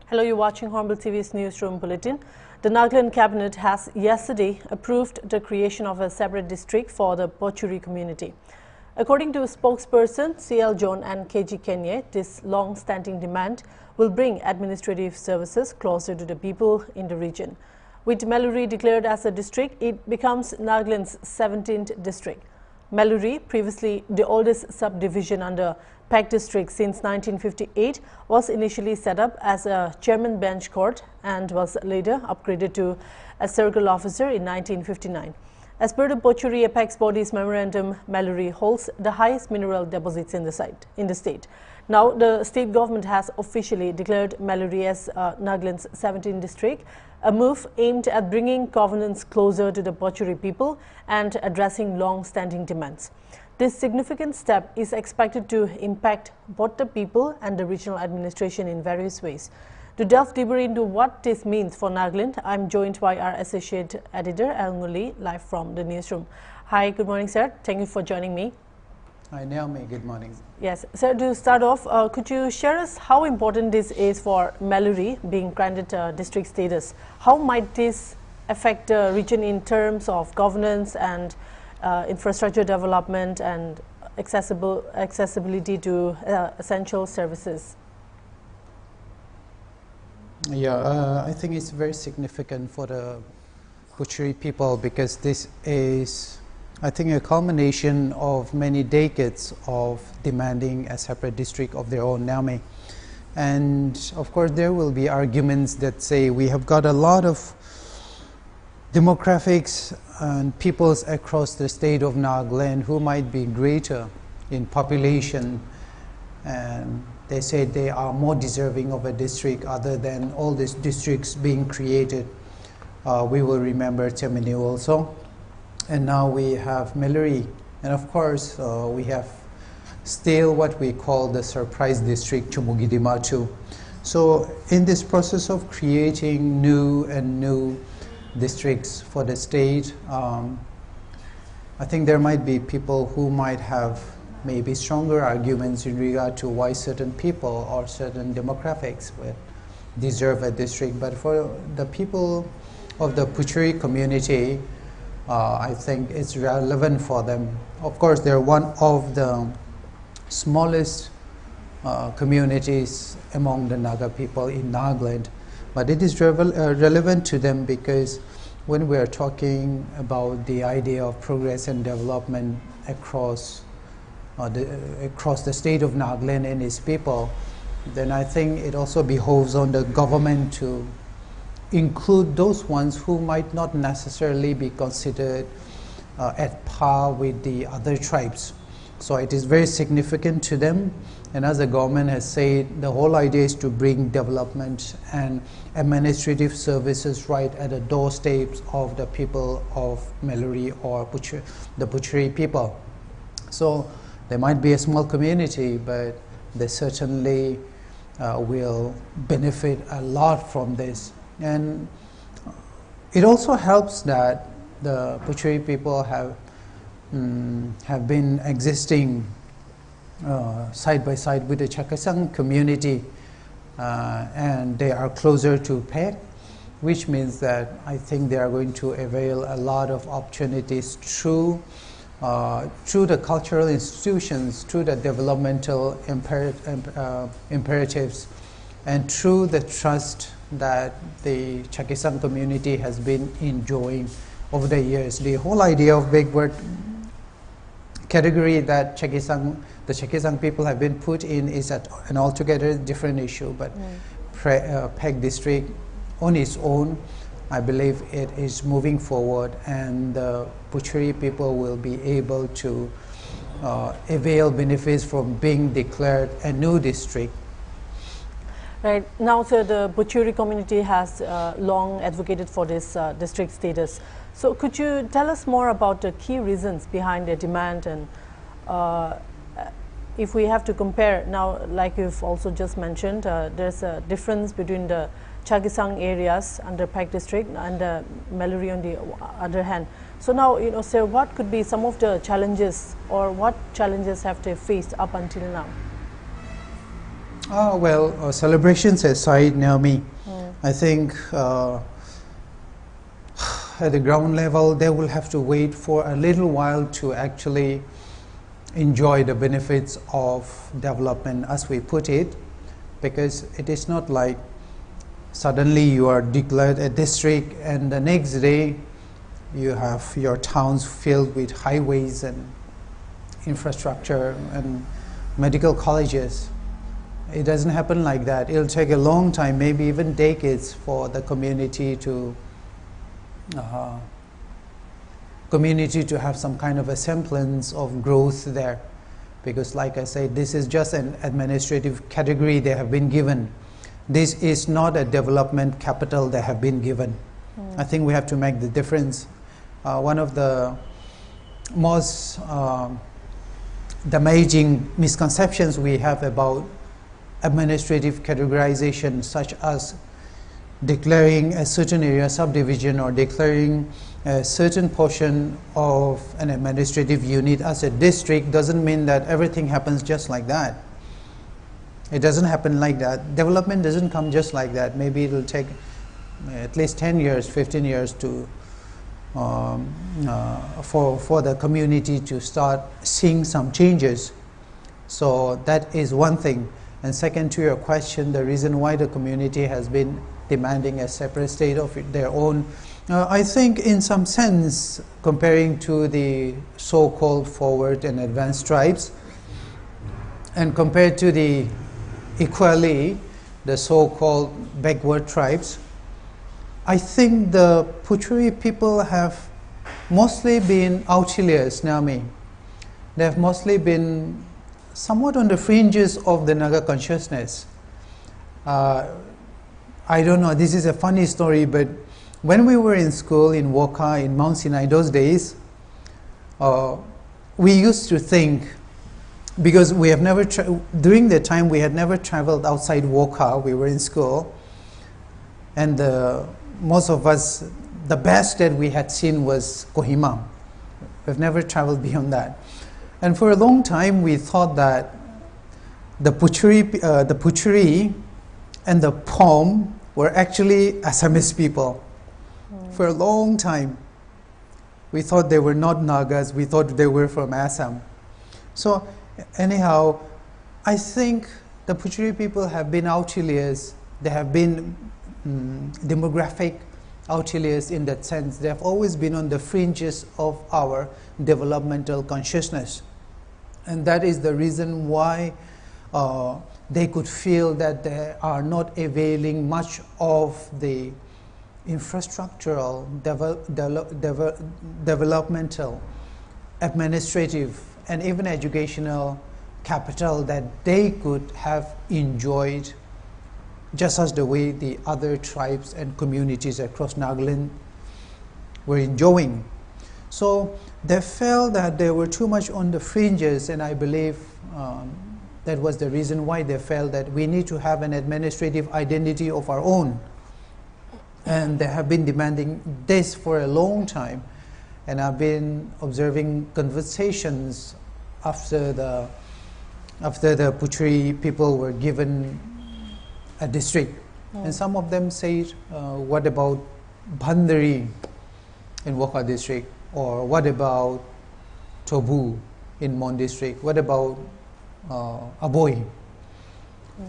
Hello, you're watching Hornbill TV's Newsroom Bulletin. The Nagaland Cabinet has yesterday approved the creation of a separate district for the Pochuri community. According to spokesperson CL John and KG Kenye, this long-standing demand will bring administrative services closer to the people in the region. With MELURI declared as a district, it becomes Nagaland's 17th district. MELURI, previously the oldest subdivision under PEC district since 1958, was initially set up as a chairman bench court and was later upgraded to a circle officer in 1959. As per the Pochuri Apex Body's memorandum, MELURI holds the highest mineral deposits in the state. Now, the state government has officially declared MELURI as Nagaland's 17th district, a move aimed at bringing governance closer to the Pochuri people and addressing long-standing demands. This significant step is expected to impact both the people and the regional administration in various ways. To delve deeper into what this means for Nagaland, I'm joined by our Associate Editor, Al-Nguli, live from the newsroom. Hi, good morning, sir. Thank you for joining me. Hi, Naomi. Good morning. Yes, sir, to start off, could you share us how important this is for MELURI being granted district status? How might this affect the region in terms of governance and infrastructure development and accessibility to essential services? Yeah, I think it's very significant for the Pochuri people because this is, I think, a culmination of many decades of demanding a separate district of their own, Naomi. And of course, there will be arguments that say we have got a lot of demographics and peoples across the state of Nagaland who might be greater in population, and they say they are more deserving of a district other than all these districts being created. We will remember Temini also, and now we have MELURI, and of course we have still what we call the surprise district Chumugidimatu. So in this process of creating new districts for the state, I think there might be people who might have maybe stronger arguments in regard to why certain people or certain demographics would deserve a district. But for the people of the Pochuri community, I think it's relevant for them. Of course, they're one of the smallest communities among the Naga people in Nagaland. But it is relevant to them because when we are talking about the idea of progress and development across the state of Nagaland and its people, then I think it also behoves on the government to include those ones who might not necessarily be considered at par with the other tribes. So it is very significant to them, and as the government has said, the whole idea is to bring development and administrative services right at the doorsteps of the people of MELURI or the Pochuri people. So there might be a small community, but they certainly will benefit a lot from this. And it also helps that the Pochuri people have been existing side by side with the Chakasang community, and they are closer to PEC, which means that I think they are going to avail a lot of opportunities through the cultural institutions, through the developmental imperatives, and through the trust that the Chakisang community has been enjoying over the years. The whole idea of backward category that the Chakisang people have been put in is an altogether different issue, but PEC district on its own, I believe it is moving forward, and the Pochuri people will be able to avail benefits from being declared a new district. Right. Now, sir, the Pochuri community has long advocated for this district status. So could you tell us more about the key reasons behind their demand, and if we have to compare now, like you've also just mentioned, there's a difference between the Chagisang areas under PEC district and the MELURI on the other hand. So now, sir, what could be some of the challenges, or what challenges have they faced up until now? Well, celebrations aside, Naomi, I think at the ground level, they will have to wait for a little while to actually enjoy the benefits of development, as we put it, because it is not like suddenly you are declared a district and the next day you have your towns filled with highways and infrastructure and medical colleges. It doesn't happen like that. It'll take a long time, maybe even decades, for the community to have some kind of a semblance of growth there. Because like I said, this is just an administrative category they have been given. This is not a development capital they have been given. I think we have to make the difference. One of the most damaging misconceptions we have about administrative categorization, such as declaring a certain area subdivision or declaring a certain portion of an administrative unit as a district, doesn't mean that everything happens just like that. It doesn't happen like that. Development doesn't come just like that. Maybe it will take at least 10 years, 15 years to for the community to start seeing some changes. So that is one thing. And second, to your question, the reason why the community has been demanding a separate state of their own, I think in some sense, comparing to the so-called forward and advanced tribes, and compared to the equally the so-called backward tribes, I think the Putchuri people have mostly been outliers, Naomi. They have mostly been somewhat on the fringes of the Naga consciousness. I don't know, this is a funny story, but when we were in school in Woka, in Mount Sinai those days, we used to think, because we have never, during the time we had never traveled outside Woka, we were in school, and most of us, the best that we had seen was Kohima. We've never traveled beyond that. And for a long time we thought that the Putchuri and the Pom were actually Assamese people. For a long time we thought they were not Nagas, we thought they were from Assam. So anyhow, I think the Putchuri people have been outliers. They have been demographic outliers in that sense. They have always been on the fringes of our developmental consciousness. And that is the reason why they could feel that they are not availing much of the infrastructural, developmental, administrative, and even educational capital that they could have enjoyed, just as the way the other tribes and communities across Nagaland were enjoying. So they felt that they were too much on the fringes, and I believe that was the reason why they felt that we need to have an administrative identity of our own. And they have been demanding this for a long time. And I've been observing conversations after the Putchuri people were given a district. And some of them say, what about Bhandari in Woka district? Or what about Tobu in Mon district? What about Aboy?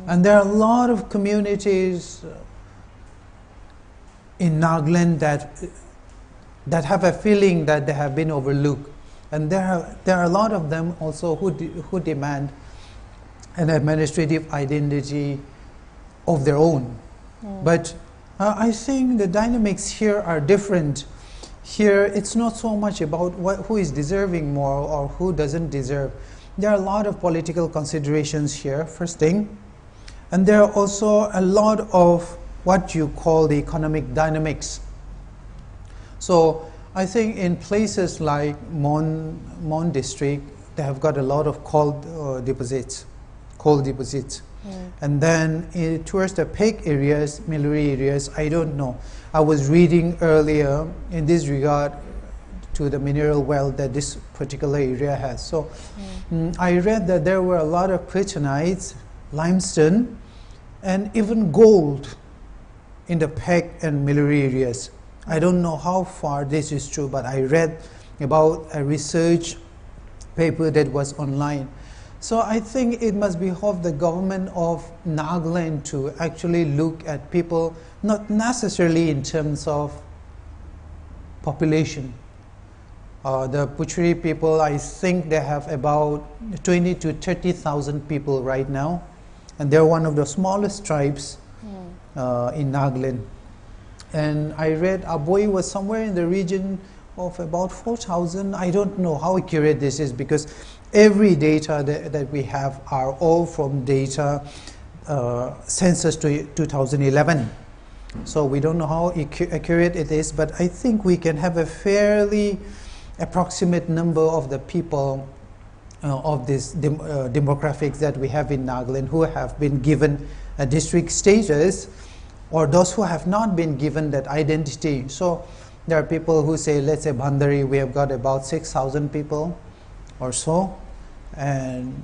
And there are a lot of communities in Nagaland that have a feeling that they have been overlooked. And there are a lot of them also who demand an administrative identity of their own. But I think the dynamics here are different. Here it's not so much about who is deserving more or who doesn't deserve. There are a lot of political considerations here, first thing. And there are also a lot of what you call the economic dynamics. So I think in places like Mon district, they have got a lot of coal deposits. And then towards the Peg areas, MELURI areas, I don't know. I was reading earlier in this regard to the mineral wealth that this particular area has. So I read that there were a lot of Pritonites, limestone, and even gold in the Peck and MELURI areas. I don't know how far this is true, but I read about a research paper that was online. So I think it must behoove the government of Nagaland to actually look at people, not necessarily in terms of population. The Puchuri people, I think they have about 20 to 30,000 people right now, and they're one of the smallest tribes in Nagaland. And I read Aboi was somewhere in the region of about 4,000. I don't know how accurate this is, because every data that we have are all from data census to 2011. So we don't know how accurate it is, but I think we can have a fairly approximate number of the people of this demographics that we have in Nagaland who have been given a district status, or those who have not been given that identity. So there are people who say, let's say Bandari, we have got about 6,000 people or so, and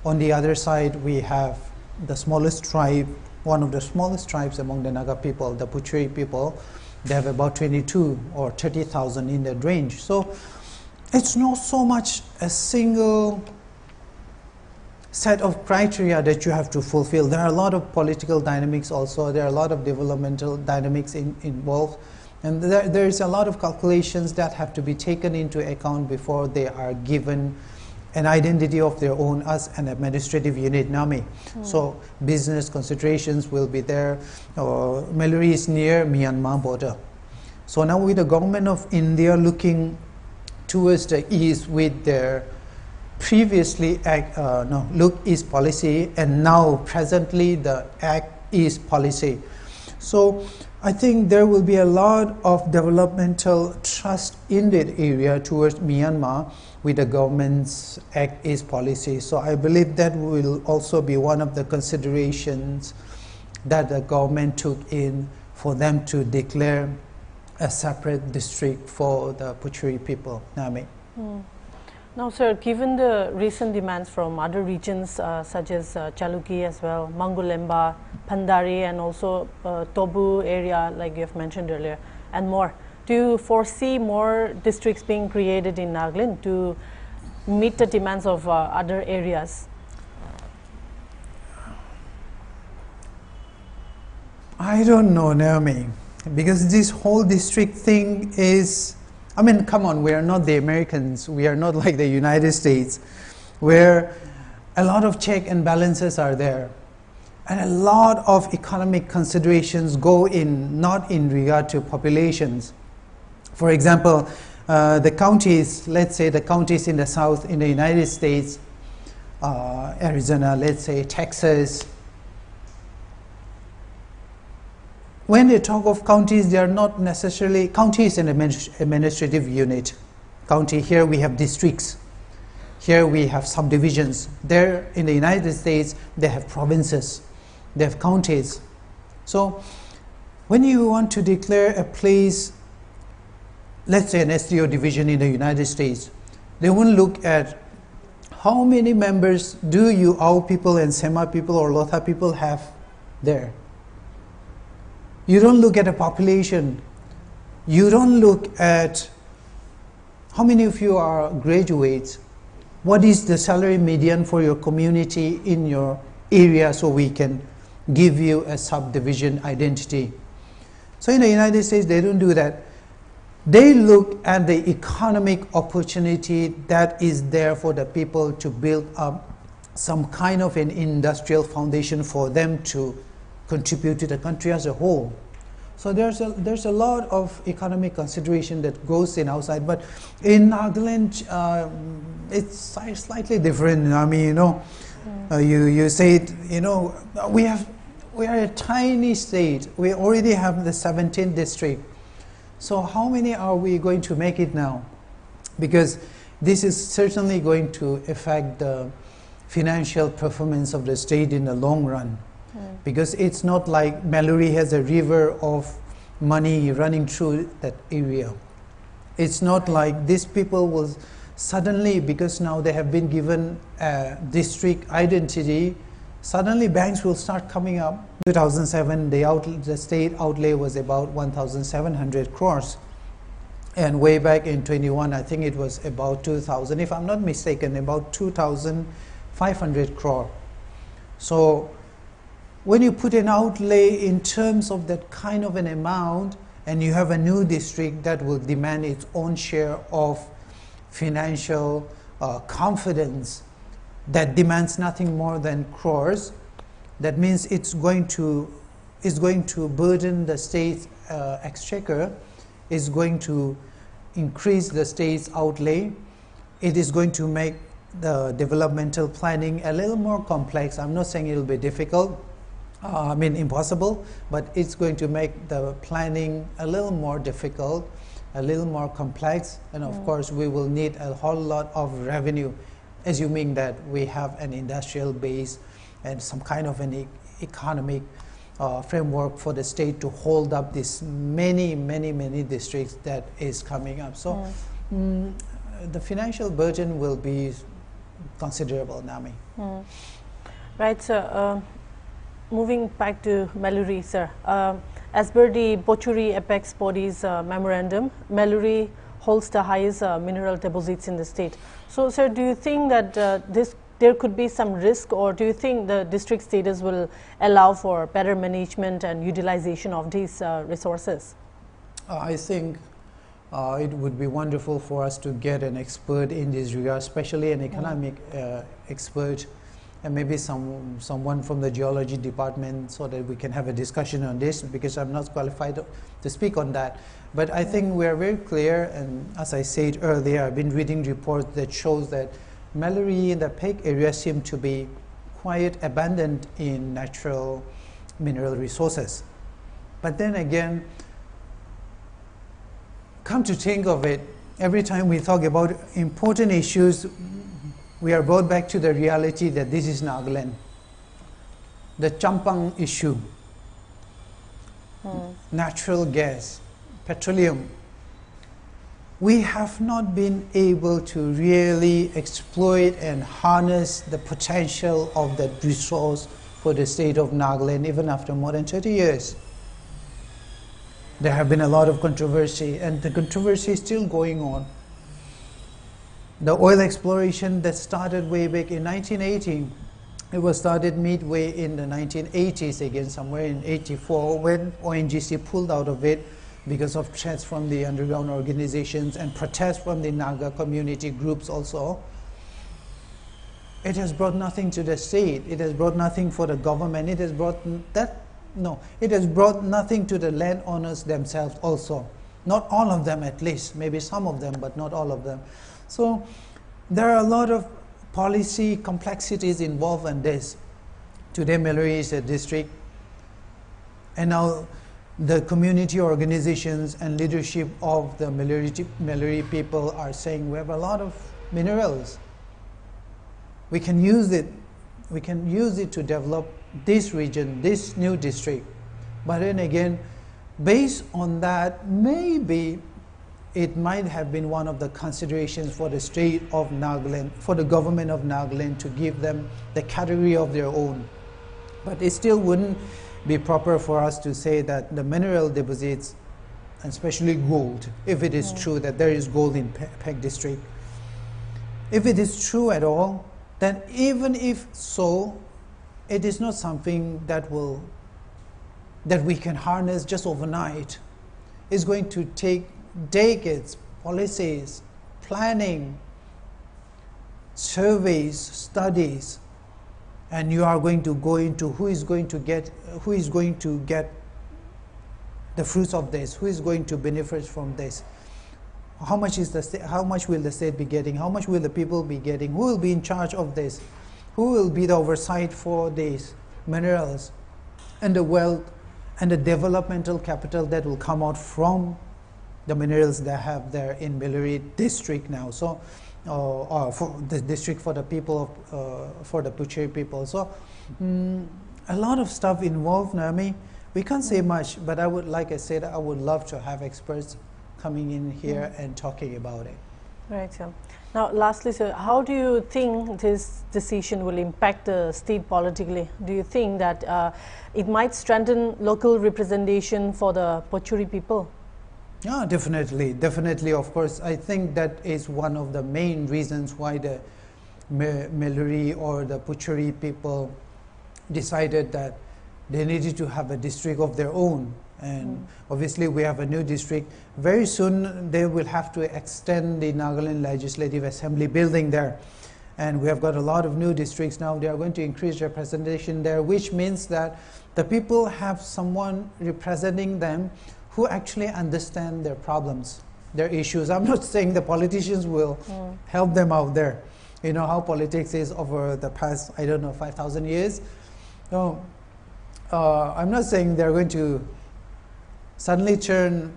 on the other side we have the smallest tribe, one of the smallest tribes among the Naga people, the Puchuri people. They have about 22 or 30,000 in that range. So it's not so much a single set of criteria that you have to fulfill. There are a lot of political dynamics also. There are a lot of developmental dynamics involved. And there is a lot of calculations that have to be taken into account before they are given an identity of their own as an administrative unit, NAMI. So business considerations will be there. MELURI is near Myanmar border. So now with the government of India looking towards the east with their previously Look East policy, and now presently the Act East policy. So I think there will be a lot of developmental trust in that area towards Myanmar with the government's Act East policy. So I believe that will also be one of the considerations that the government took in for them to declare a separate district for the Puchuri people, Nami. Now, sir, given the recent demands from other regions such as Chaluki as well, Mangulemba, Pandari, and also Tobu area, like you have mentioned earlier, and more, do you foresee more districts being created in Nagaland to meet the demands of other areas? I don't know, Naomi, because this whole district thing is, I mean, come on, we are not the Americans, we are not like the United States, where a lot of check and balances are there. And a lot of economic considerations go in, not in regard to populations. For example, the counties, let's say the counties in the south in the United States, Arizona, let's say Texas. When they talk of counties, they are not necessarily, county is an administrative unit. County, here we have districts. Here we have subdivisions. There in the United States, they have provinces. They have counties. So when you want to declare a place, let's say an SDO division in the United States, they won't look at how many members do you Ao people and Sema people or Lotha people have there. You don't look at a population. You don't look at how many of you are graduates. What is the salary median for your community in your area, so we can give you a subdivision identity. So in the United States, they don't do that. They look at the economic opportunity that is there for the people to build up some kind of an industrial foundation for them to contribute to the country as a whole. So there's a lot of economic consideration that goes in outside, but in Nagaland, it's slightly different. I mean, you say it, we are a tiny state. We already have the 17th district. So how many are we going to make it now? Because this is certainly going to affect the financial performance of the state in the long run. Because it's not like MELURI has a river of money running through that area. It's not like these people will suddenly, because now they have been given a district identity, Suddenly banks will start coming up. 2007, the state outlay was about 1,700 crores. And way back in 21, I think it was about 2,000, if I'm not mistaken, about 2,500 crore. So when you put an outlay in terms of that kind of an amount, and you have a new district that will demand its own share of financial confidence, that demands nothing more than crores, that means it's going to burden the state's exchequer, is going to increase the state's outlay. It is going to make the developmental planning a little more complex. I'm not saying it'll be difficult, I mean impossible, but it's going to make the planning a little more difficult, a little more complex, and of course we will need a whole lot of revenue, assuming that we have an industrial base and some kind of an economic framework for the state to hold up this many districts that is coming up. So the financial burden will be considerable, Nami. Right, sir. Moving back to MELURI, sir. As per the Bochuri Apex Body's memorandum, MELURI holds the highest mineral deposits in the state. So, sir, do you think that there could be some risk, or do you think the district status will allow for better management and utilization of these resources? I think it would be wonderful for us to get an expert in this regard, especially an economic expert, and maybe someone from the geology department, so that we can have a discussion on this, because I'm not qualified to speak on that. But I think we are very clear, and as I said earlier, I've been reading reports that shows that MELURI in the PEG area seem to be quite abundant in natural mineral resources. But then again, come to think of it, every time we talk about important issues, we are brought back to the reality that this is Nagaland. The Champang issue, natural gas, petroleum. We have not been able to really exploit and harness the potential of that resource for the state of Nagaland, even after more than 30 years. There have been a lot of controversy, and the controversy is still going on. The oil exploration that started way back in 1980, it was started midway in the 1980s again, somewhere in 84, when ONGC pulled out of it because of threats from the underground organizations and protests from the Naga community groups also. It has brought nothing to the state. It has brought nothing for the government. It has brought it has brought nothing to the landowners themselves also. Not all of them, at least, maybe some of them, but not all of them. So there are a lot of policy complexities involved in this. Today MELURI is a district, and now the community organizations and leadership of the MELURI people are saying we have a lot of minerals. We can use it. We can use it to develop this region, this new district. But then again, based on that, maybe it might have been one of the considerations for the state of Nagaland, for the government of Nagaland, to give them the category of their own. But it still wouldn't be proper for us to say that the mineral deposits, and especially gold, if it is true that there is gold in PEG district. If it is true at all, then even if so, it is not something that we can harness just overnight. It's going to take decades, policies, planning, surveys, studies, and you are going to go into who is going to get the fruits of this, who is going to benefit from this. How much will the state be getting? How much will the people be getting? Who will be in charge of this? Who will be the oversight for these minerals and the wealth and the developmental capital that will come out from the minerals they have there in MELURI district now? So, for the district for the people, for the Bochuri people. So, a lot of stuff involved, Nami. We can't say much, but I would, like I said, I would love to have experts coming in here and talking about it. Right, sir. Now, lastly, sir, how do you think this decision will impact the state politically? Do you think that it might strengthen local representation for the Pochuri people? Yeah, definitely, definitely. Of course, I think that is one of the main reasons why the MELURI or the Pochuri people decided that they needed to have a district of their own. And obviously we have a new district. Very soon they will have to extend the Nagaland Legislative Assembly building there. And we have got a lot of new districts now. They are going to increase representation there, which means that the people have someone representing them who actually understand their problems, their issues. I'm not saying the politicians will help them out there. You know how politics is over the past, I don't know, 5,000 years. No, I'm not saying they're going to suddenly turn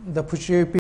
the Pochuri people